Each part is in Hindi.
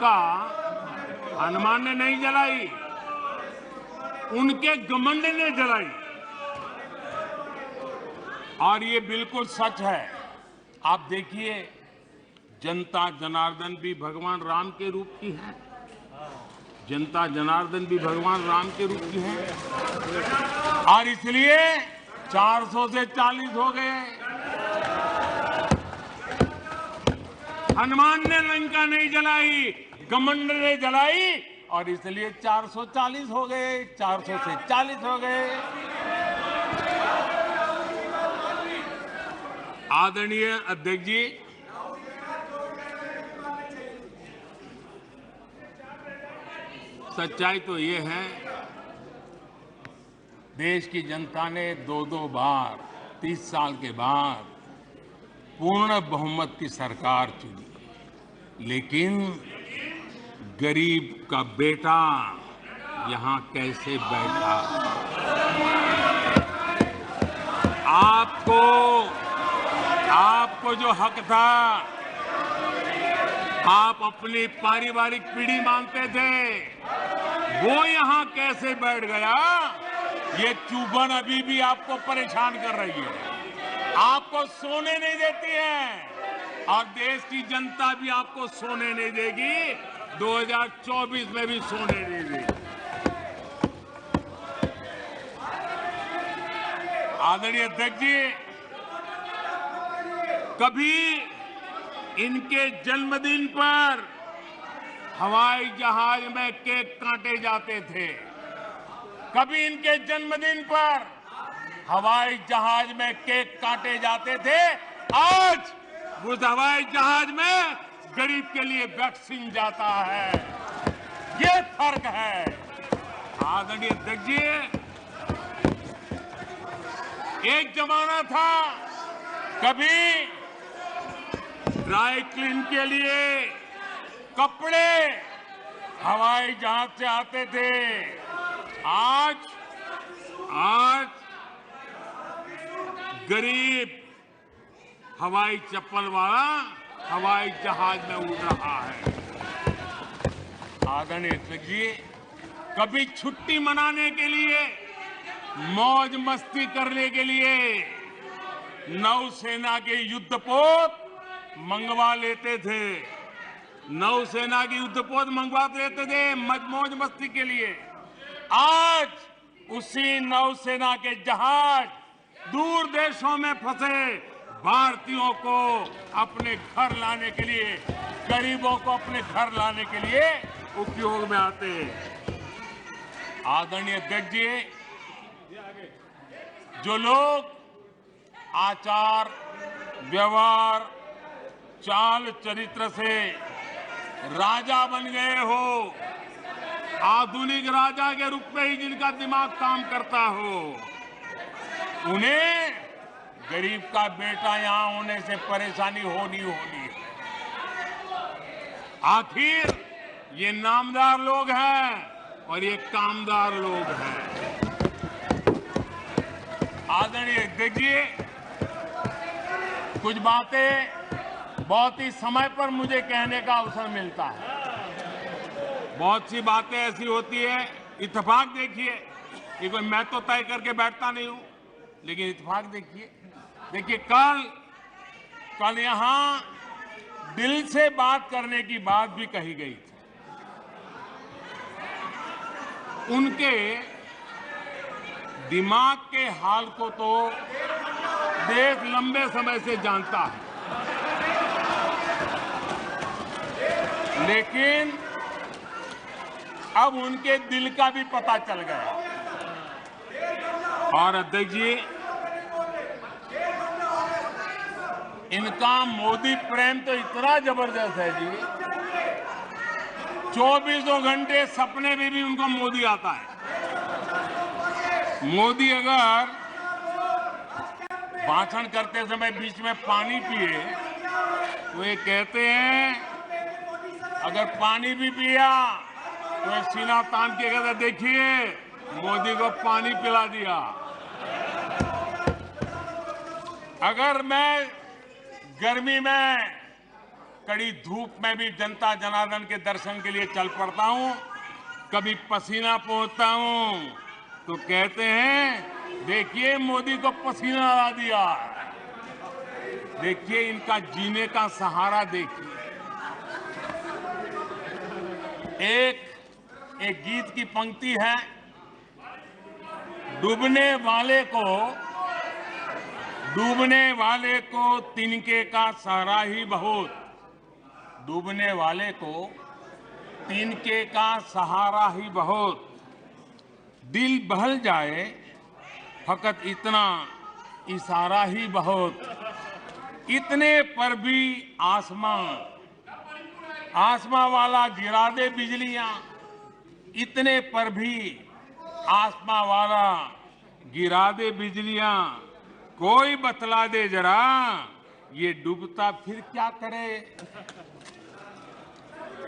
लंका हनुमान ने नहीं जलाई, उनके घमंड ने जलाई। और ये बिल्कुल सच है। आप देखिए, जनता जनार्दन भी भगवान राम के रूप की है। जनता जनार्दन भी भगवान राम के रूप की है, और इसलिए 400 से 40 हो गए। हनुमान ने लंका नहीं जलाई, घमंड ने जलाई, और इसलिए 440 हो गए, 400 से 40 हो गए। आदरणीय अध्यक्ष जी, सच्चाई तो ये है, देश की जनता ने 2-2 बार 30 साल के बाद पूर्ण बहुमत की सरकार चुनी, लेकिन गरीब का बेटा यहां कैसे बैठा? आपको जो हक था, आप अपनी पारिवारिक पीढ़ी मानते थे, वो यहां कैसे बैठ गया? ये चुभन अभी भी आपको परेशान कर रही है, आपको सोने नहीं देती है, और देश की जनता भी आपको सोने नहीं देगी, 2024 में भी सोने नहीं देगी। आदरणीय अध्यक्ष जी, कभी इनके जन्मदिन पर हवाई जहाज में केक काटे जाते थे, कभी इनके जन्मदिन पर हवाई जहाज में केक काटे जाते थे। आज उस हवाई जहाज में गरीब के लिए वैक्सीन जाता है। ये फर्क है। आदरणीय अध्यक्ष जी, एक जमाना था, कभी ड्राई क्लीन के लिए कपड़े हवाई जहाज से आते थे। आज गरीब हवाई चप्पल वाला हवाई जहाज में उड़ रहा है। आदरणीय अध्यक्ष जी, कभी छुट्टी मनाने के लिए, मौज मस्ती करने के लिए नौसेना के युद्धपोत मंगवा लेते थे, नौसेना की युद्धपोत मंगवा लेते थे मौज मस्ती के लिए। आज उसी नौसेना के जहाज दूर देशों में फंसे भारतीयों को अपने घर लाने के लिए, गरीबों को अपने घर लाने के लिए उपयोग में आते हैं। आदरणीय अध्यक्ष जी, जो लोग आचार व्यवहार चाल चरित्र से राजा बन गए हो, आधुनिक राजा के रूप में ही जिनका दिमाग काम करता हो, उन्हें गरीब का बेटा यहां होने से परेशानी होनी है। आखिर ये नामदार लोग हैं और ये कामदार लोग हैं। आदरणीय अध्यक्ष जी, कुछ बातें बहुत ही समय पर मुझे कहने का अवसर मिलता है। बहुत सी बातें ऐसी होती है, इत्तेफाक देखिए, ये कोई मैं तो तय करके बैठता नहीं हूं, लेकिन इत्तेफाक देखिए कल यहां दिल से बात करने की बात भी कही गई थी। उनके दिमाग के हाल को तो देश लंबे समय से जानता है, लेकिन अब उनके दिल का भी पता चल गया। और अध्यक्ष जी, इनका मोदी प्रेम तो इतना जबरदस्त है जी, 24 घंटे सपने में भी उनको मोदी आता है। मोदी अगर भाषण करते समय बीच में पानी पिए तो ये कहते हैं, अगर पानी भी पिया तो ये सीना तान के कहते, देखिए मोदी को पानी पिला दिया। अगर मैं गर्मी में कड़ी धूप में भी जनता जनार्दन के दर्शन के लिए चल पड़ता हूं। कभी पसीना पोंछता हूं तो कहते हैं देखिए मोदी को पसीना आ दिया। देखिए इनका जीने का सहारा देखिए। एक गीत की पंक्ति है, डूबने वाले को तिनके का सहारा ही बहुत। डूबने वाले को तिनके का सहारा ही बहुत। दिल बहल जाए फकत इतना इशारा ही बहुत। इतने पर भी आसमां वाला गिरा दे बिजलियां। इतने पर भी आसमां वाला गिरा दे बिजलियां। कोई बतला दे जरा ये डूबता फिर क्या करे।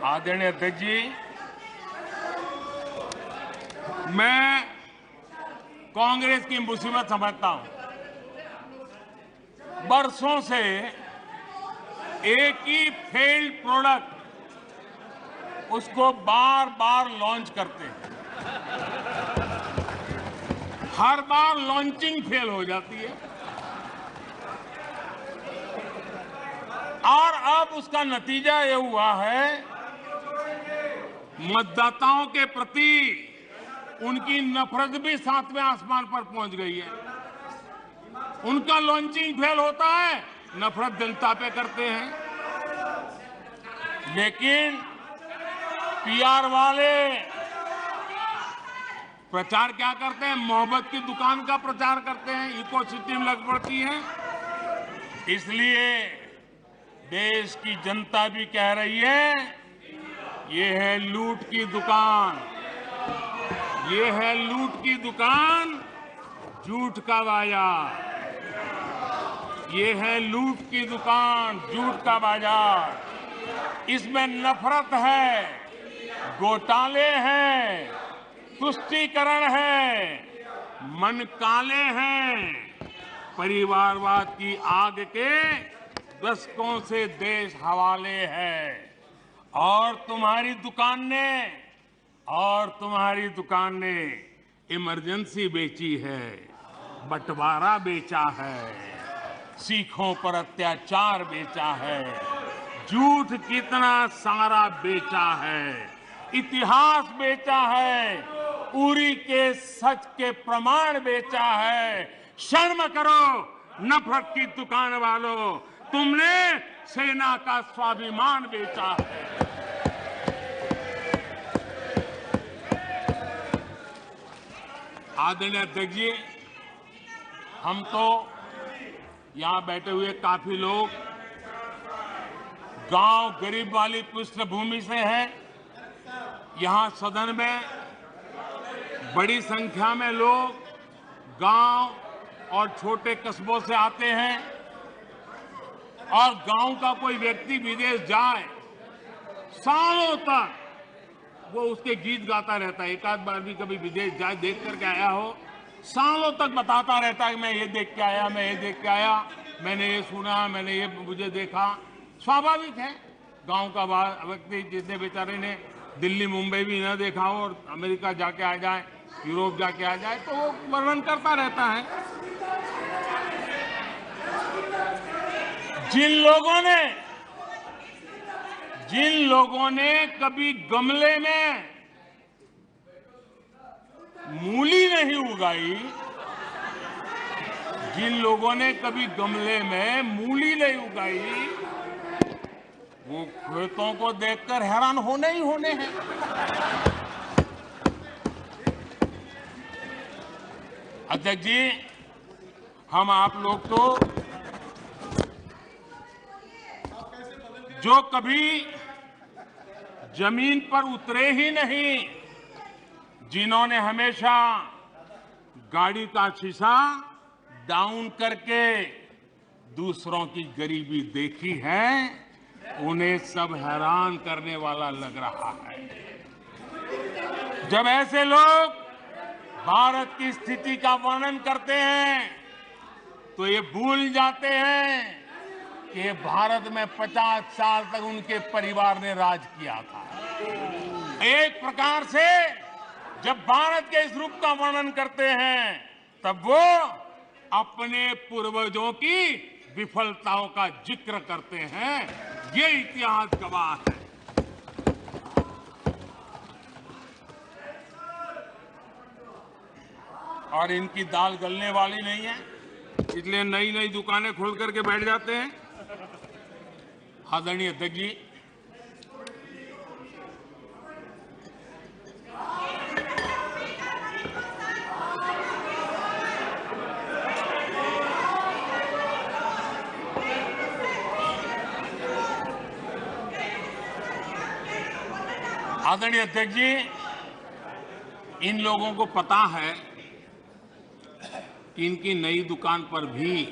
आदरणीय अध्यक्ष जी, मैं कांग्रेस की मुसीबत समझता हूं। बरसों से एक ही फेल्ड प्रोडक्ट उसको बार बार लॉन्च करते हैं। हर बार लॉन्चिंग फेल हो जाती है और अब उसका नतीजा ये हुआ है मतदाताओं के प्रति उनकी नफरत भी सातवें आसमान पर पहुंच गई है। उनका लॉन्चिंग फेल होता है, नफरत जनता पे करते हैं। लेकिन पीआर वाले प्रचार क्या करते हैं? मोहब्बत की दुकान का प्रचार करते हैं, इकोसिस्टम लग पड़ती है। इसलिए देश की जनता भी कह रही है ये है लूट की दुकान, ये है लूट की दुकान, झूठ का बाजार। ये है लूट की दुकान, झूठ का बाजार। इसमें नफरत है, घोटाले हैं, तुष्टीकरण है, मन काले हैं। परिवारवाद की आग के दशकों से देश हवाले है। और तुम्हारी दुकान ने इमरजेंसी बेची है, बंटवारा बेचा है, सिखों पर अत्याचार बेचा है, झूठ कितना सारा बेचा है, इतिहास बेचा है, उरी के सच के प्रमाण बेचा है। शर्म करो नफरत की दुकान वालों, तुमने सेना का स्वाभिमान बेचा है। आदरणीय अध्यक्ष जी, हम तो यहां बैठे हुए काफी लोग गांव गरीब वाली पृष्ठभूमि से हैं। यहां सदन में बड़ी संख्या में लोग गांव और छोटे कस्बों से आते हैं और गांव का कोई व्यक्ति विदेश जाए सालों तक वो उसके गीत गाता रहता है। एक आध बार भी कभी विदेश जाए देख करके आया हो, सालों तक बताता रहता है कि मैं ये देख के आया, मैं ये देख के आया, मैंने ये सुना, मैंने ये मुझे देखा। स्वाभाविक है, गांव का व्यक्ति जितने बेचारे ने दिल्ली मुंबई भी न देखा हो और अमेरिका जाके आ जाए, यूरोप जाके आ जाए, तो वो वर्णन करता रहता है। जिन लोगों ने कभी गमले में मूली नहीं उगाई, जिन लोगों ने कभी गमले में मूली नहीं उगाई, वो खेतों को देखकर हैरान होने ही होने हैं। अध्यक्ष जी, हम आप लोग तो जो कभी जमीन पर उतरे ही नहीं, जिन्होंने हमेशा गाड़ी का शीशा डाउन करके दूसरों की गरीबी देखी है, उन्हें सब हैरान करने वाला लग रहा है। जब ऐसे लोग भारत की स्थिति का वर्णन करते हैं तो ये भूल जाते हैं कि भारत में 50 साल तक उनके परिवार ने राज किया था। एक प्रकार से जब भारत के इस रूप का वर्णन करते हैं तब वो अपने पूर्वजों की विफलताओं का जिक्र करते हैं। ये इतिहास गवाह है। और इनकी दाल गलने वाली नहीं है, इसलिए नई नई दुकानें खोल करके बैठ जाते हैं। आदरणीय अध्यक्ष जी, आदरणीय अध्यक्ष जी, इन लोगों को पता है कि इनकी नई दुकान पर भी